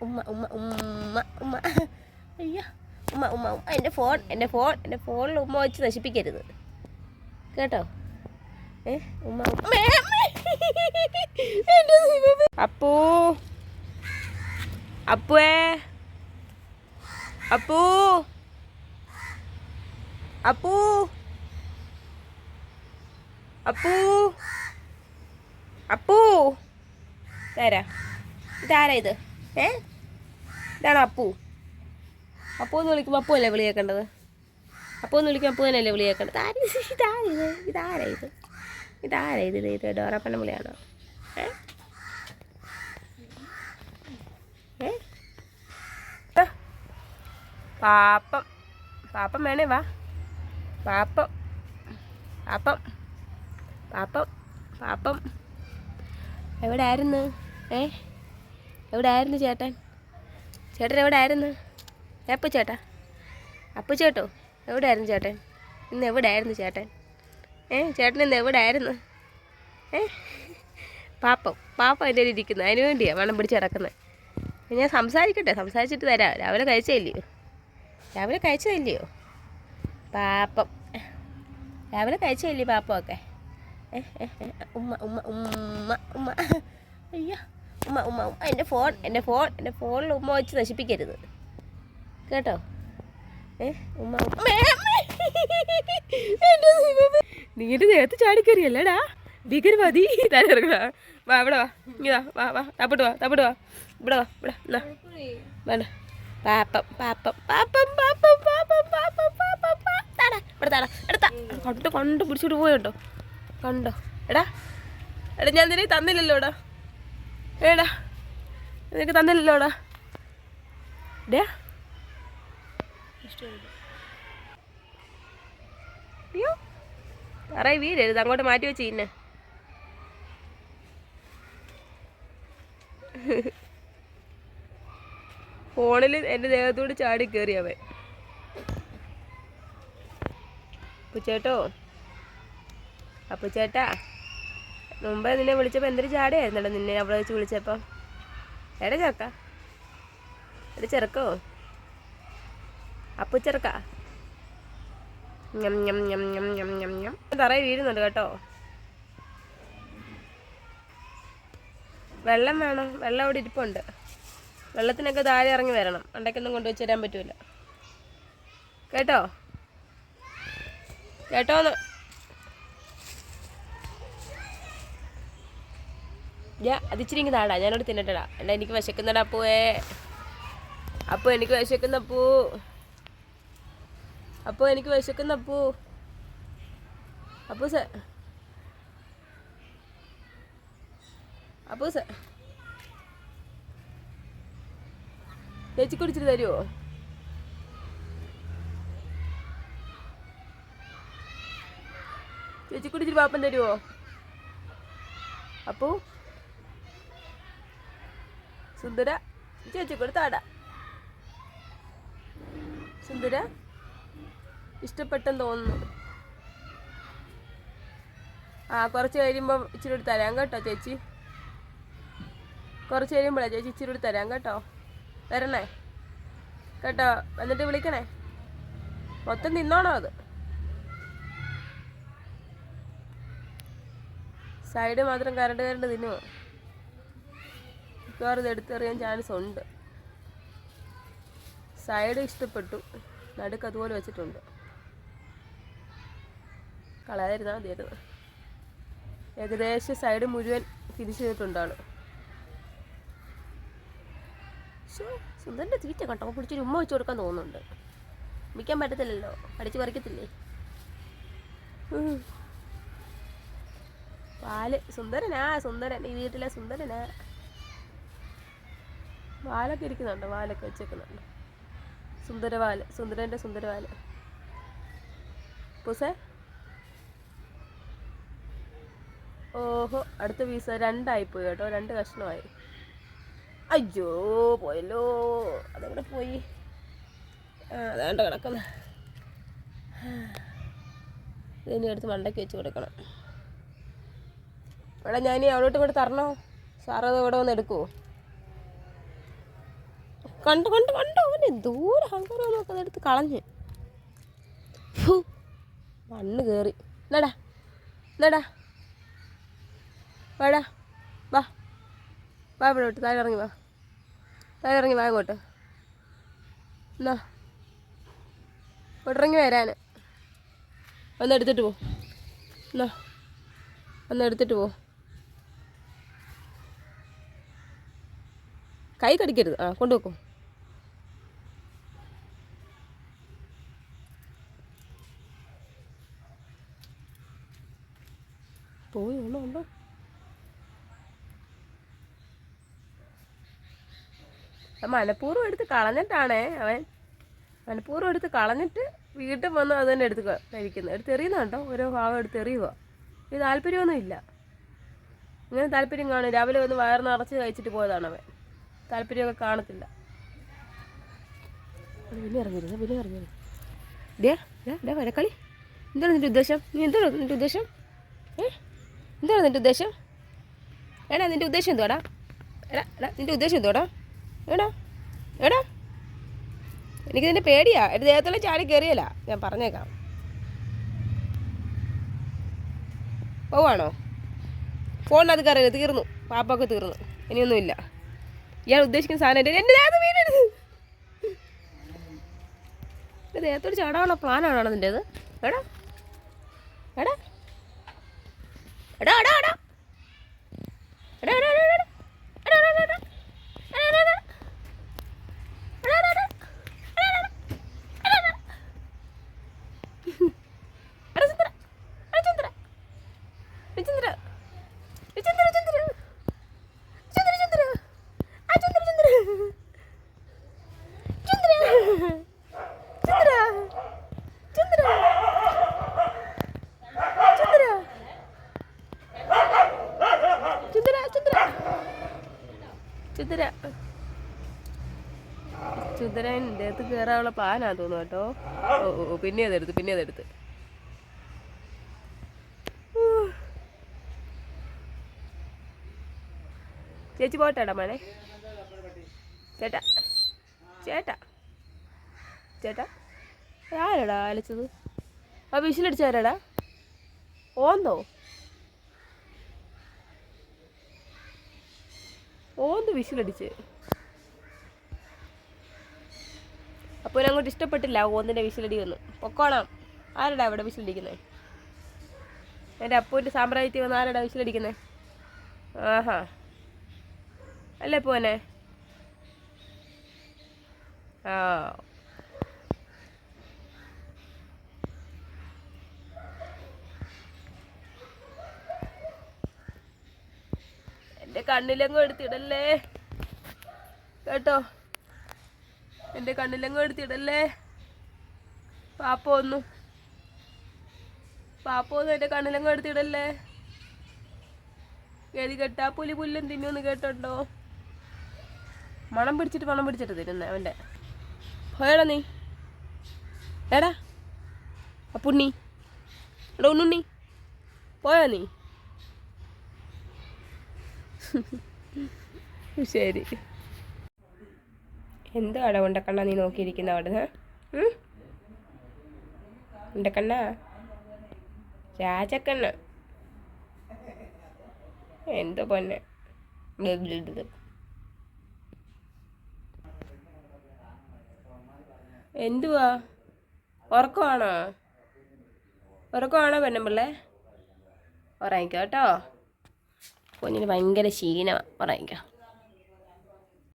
ഉമ്മ ഉമ്മ ഉമ്മ ഉമ്മ അയ്യോ ഉമ്മ ഉമ്മ ഉമ്മ എൻ്റെ ഫോണിൽ ഉമ്മ വെച്ച് നശിപ്പിക്കരുത് കേട്ടോ. ഉമ്മ അപ്പൂ അപ്പുവേ അപ്പൂ അപ്പൂ അപ്പൂ അപ്പൂ ഇതാരാ ഇത് ഇതാണോ അപ്പൂ? അപ്പൂ എന്ന് വിളിക്കുമ്പോൾ അപ്പൂ അല്ലേ വിളി കേൾക്കേണ്ടത്? അപ്പൂ എന്ന് വിളിക്കുമ്പോൾ അപ്പൂ തന്നെയല്ലേ വിളി കേൾക്കേണ്ടത്? ഇതാരാ ഇത് ഡോറപ്പൻ്റെ വിളിയാണോ? പാപ്പം പാപ്പം വേണേ വാ. പാപ്പം പാപ്പം പാപ്പം പാപ്പം എവിടെ ആയിരുന്നു? എവിടെ ആയിരുന്നു ചേട്ടൻ എവിടെ ആയിരുന്നു? അപ്പു ചേട്ടോ എവിടെ ആയിരുന്നു ചേട്ടൻ? ഇന്ന് എവിടെ ആയിരുന്നു ചേട്ടൻ? ചേട്ടൻ ഇന്ന് എവിടെ ആയിരുന്നു? പാപ്പം എൻ്റെ ഇരിക്കുന്നു. അതിന് വേണ്ടിയാണ് വണ്ണം പിടിച്ച് കിടക്കുന്നത്. ഞാൻ സംസാരിച്ചിട്ട് തരാം. രാവിലെ കഴിച്ചതല്ലയോ പാപ്പം? രാവിലെ കഴിച്ചതല്ലേ പാപ്പമൊക്കെ? ഉമ്മ ഉമ്മ ഉമ്മ ഉമ്മ അയ്യോ ഉമ്മ ഉമ്മ ഉമ്മ എൻ്റെ ഫോണിൽ ഉമ്മ വെച്ച് നശിപ്പിക്കരുത് കേട്ടോ. ഉമ്മ നിങ്ങളുടെ ദേഹത്ത് ചാടിക്കറിയല്ലേടാ ഭീകരവാദി. തലയിറങ്ങടാ. വാ ഇവിടെ വാ. ഇതാ വാ വാ തപ്പിട്ട് വാ ഇവിടെ വാ വേണ്ട. പാപ്പം പാപ്പം പാപ്പം പാപ്പം പാപ്പം പാപ്പം പാപ്പം താടാ ഇവിടെ താടാ എടുത്താ കണ്ട് പിടിച്ചിട്ട് പോയോട്ടോ. കണ്ടോ എടാ ഞാൻ നിനക്ക് തന്നില്ലല്ലോടാ. നിനക്ക് തന്നില്ലല്ലോടാ. അയ്യോ പറയ വീരരുത്. അങ്ങോട്ട് മാറ്റി വെച്ച് ഇന്നെ. ഫോണിൽ എൻ്റെ ദേഹത്തോട് ചാടി കയറി അവൻ. അപ്പുച്ചേട്ടാ മുമ്പേ നിന്നെ വിളിച്ചപ്പോൾ എന്തൊരു ചാടിയായിരുന്നല്ലോ നിന്നെ അവിടെ വെച്ച് വിളിച്ചപ്പോൾ. എടാ ചെറുക്കോ അപ്പുച്ചെറുക്കാ തറയിൽ വീഴുന്നുണ്ട് കേട്ടോ. വെള്ളം വേണം. വെള്ളം അവിടെ ഇരിപ്പുണ്ട്. വെള്ളത്തിനൊക്കെ താഴെ ഇറങ്ങി വരണം. അണ്ടയ്ക്കൊന്നും കൊണ്ടുവച്ച് തരാൻ പറ്റൂല കേട്ടോന്ന്. അതിച്ചിരി ഇങ്ങ് താടാ. ഞാനോട് തിന്നട്ടടാ. അല്ല എനിക്ക് വിശക്കുന്നടാ അപ്പുവേ. എനിക്ക് വിശക്കുന്ന അപ്പൂസ ചേച്ചി കുടിച്ചിട്ട് തരുമോ? ചേച്ചി കുടിച്ചിട്ട് പാപ്പം തരുമോ? അപ്പൂ സുന്ദര ചേച്ചി കൊടുത്താടാ. സുന്ദര ഇഷ്ടപ്പെട്ടെന്ന് തോന്നുന്നു. കുറച്ച് കഴിയുമ്പോൾ ഇച്ചിരി കൂടി തരാം കേട്ടോ ചേച്ചി. കുറച്ച് കഴിയുമ്പോഴാണ് ചേച്ചി ഇച്ചിരി കൂടി തരാം കേട്ടോ. തരണേ കേട്ടോ. എന്നിട്ട് വിളിക്കണേ. മൊത്തം തിന്നോണോ അത്? സൈഡ് മാത്രം കരണ്ട് തിന്നുമോ? മിക്കവാറും ഇത് എടുത്തെറിയാൻ ചാൻസ് ഉണ്ട്. സൈഡ് ഇഷ്ടപ്പെട്ടു. നടുക്ക് അതുപോലെ വെച്ചിട്ടുണ്ട്. കളയാതിരുന്നാൽ മതിയായിരുന്നു. ഏകദേശം സൈഡ് മുഴുവൻ ഫിനിഷ് ചെയ്തിട്ടുണ്ടാണ്. സുന്ദരൻ്റെ തീറ്റ കേട്ടോ. പിടിച്ചൊരു ഉമ്മ വെച്ച് കൊടുക്കാൻ തോന്നുന്നുണ്ട്. മിക്കാൻ പറ്റത്തില്ലല്ലോ. അടിച്ച് പറിക്കത്തില്ലേ? പാല് സുന്ദരൻ ഈ വീട്ടിലെ സുന്ദരനാ. വാലൊക്കെ ഇരിക്കുന്നുണ്ട്. വാലൊക്കെ വെച്ചേക്കുന്നുണ്ട്. സുന്ദരൻ്റെ സുന്ദരവാല്. പൂസേ ഓഹോ അടുത്ത പീസ് 2 ആയിപ്പോയി കേട്ടോ. 2 കഷ്ണമായി. അയ്യോ പോയല്ലോ. അതെവിടെ പോയി? അതാണ്ട് കിടക്കുന്ന. ഇതിനി എടുത്ത് മണ്ടയ്ക്ക് വെച്ച് കൊടുക്കണം. ഇവിടെ ഞാൻ അവളോട്ട് ഇവിടെ തരണോ? സാറത് ഇവിടെ വന്ന് എടുക്കുമോ? കണ്ടു കണ്ടു കണ്ടു അവന് ദൂരെ ഹങ്കറോ നോക്കി അതെടുത്ത് കളഞ്ഞ്. മണ്ണ് കയറി. എന്നടാ എന്നടാ വാടാ വാ വാ ഇവിടെ വിട്ട് താഴെ ഇറങ്ങി വാ, താഴെ ഇറങ്ങി വാ ഇങ്ങോട്ട്. എന്നാ ഇങ്ങോട്ടിറങ്ങി വരാൻ ഒന്ന് എടുത്തിട്ട് പോ. എന്നാ ഒന്ന് എടുത്തിട്ട് പോ. കൈ കടിക്കരുത്. ആ കൊണ്ടുവെക്കും. പോയി ഉണ്ടോ ഉണ്ടോ. മനഃപൂർവ്വം എടുത്ത് കളഞ്ഞിട്ടാണേ അവൻ. മനഃപൂർവ്വം എടുത്ത് കളഞ്ഞിട്ട് വീട്ടിൽ വന്ന് അത് തന്നെ എടുത്ത് കഴിക്കുന്നത്. എടുത്ത് എറിയുന്നുണ്ടോ ഓരോ ഭാഗം എടുത്ത് എറിയുക. ഇത് താല്പര്യമൊന്നും ഇല്ല. ഇങ്ങനെ താല്പര്യം കാണും. രാവിലെ വന്ന് വയറ് നിറച്ച് കഴിച്ചിട്ട് പോയതാണ് അവൻ. താല്പര്യമൊക്കെ കാണത്തില്ല. പിന്നെ ഇറങ്ങിയിരുന്നു പിന്നെ ഇറങ്ങിയിരുന്നു. ഡേ വരക്കളി. എന്താണ് നിൻ്റെ ഉദ്ദേശം? നീ എന്താണ് നിൻ്റെ ഉദ്ദേശം? എന്താണ് നിൻ്റെ ഉദ്ദേശം? എടാ നിൻ്റെ ഉദ്ദേശം എന്തുവാടാ? എടാ നിൻ്റെ ഉദ്ദേശം എന്തുവാടാ? എടാ എടാ എനിക്ക് നിൻ്റെ പേടിയാ. എൻ്റെ ദേഹത്തുള്ള ചാടി കയറിയല്ല, ഞാൻ പറഞ്ഞേക്കാം. പോവാണോ? ഫോണിനകത്ത് കയറിയത് തീർന്നു. പാപ്പൊക്കെ തീർന്നു. ഇനിയൊന്നുമില്ല. ഇയാൾ ഉദ്ദേശിക്കുന്ന സാധനം എൻ്റെ ദേഹത്ത് വീടരുത്. എൻ്റെ ദേഹത്തോട് ചാടാനുള്ള പ്ലാനാണോ നിൻ്റേത്? എടാ എടാ എടാ എടാ എടാ എടാ എടാ എടാ ചുതരൻ ദേഹത്ത് കയറാനുള്ള പ്ലാനാ തോന്നുന്നു കേട്ടോ. ഓ പിന്നെ അതെടുത്ത് ചേച്ചി പോട്ടാടാ മോനെ. ചേട്ടാ ചേട്ടാ ചേട്ടാ ആരാടാ അലച്ചത്? ആ വിസിലടിച്ചാരാടാ? ഓന്തോ വിസിലടിച്ച്. അപ്പോൾ അങ്ങോട്ട് ഇഷ്ടപ്പെട്ടില്ല ഓന്നിൻ്റെ വിസിലടി വന്നു. പൊക്കോണം. ആരടാ അവിടെ വിസിലടിക്കുന്നത്? എൻ്റെ അപ്പൂൻ്റെ സാമ്രാജ്യത്തിൽ വന്ന് ആരടാ വിസിലടിക്കുന്നത്? ആഹാ അല്ലേ പോനെ? ആ എൻ്റെ കണ്ണിലെങ്ങും എടുത്തിടല്ലേ കേട്ടോ. എൻ്റെ കണ്ണിലെങ്ങും എടുത്തിടല്ലേ. പാപ്പൊന്നും എൻ്റെ കണ്ണിലെങ്ങും എടുത്തിടല്ലേ. ഗതി കെട്ടാ പുല്ലും തിന്നൊന്ന് കേട്ടോ. മണം പിടിച്ചിട്ട് തിരുന്ന അവൻ്റെ. പോയടാ നീ. എടാ അപ്പുണ്ണി, എടാ ഉണ്ണുണ്ണി, പോയോ നീ? ശരി. എന്താണ് ഉണ്ടക്കണ്ണ നീ നോക്കിയിരിക്കുന്ന അവിടെ? ഉണ്ടക്കണ്ണ രാജക്കണ്ണ എന്തോ പൊന്നെ. എന്തുവാ? ഉറക്കമാണോ പെണ്ണുമ്പിള്ളേ? ഉറങ്ങിക്കോ കേട്ടോ. കുഞ്ഞിന് ഭയങ്കര ക്ഷീണമാണ്. ഉറങ്ങിക്കോ.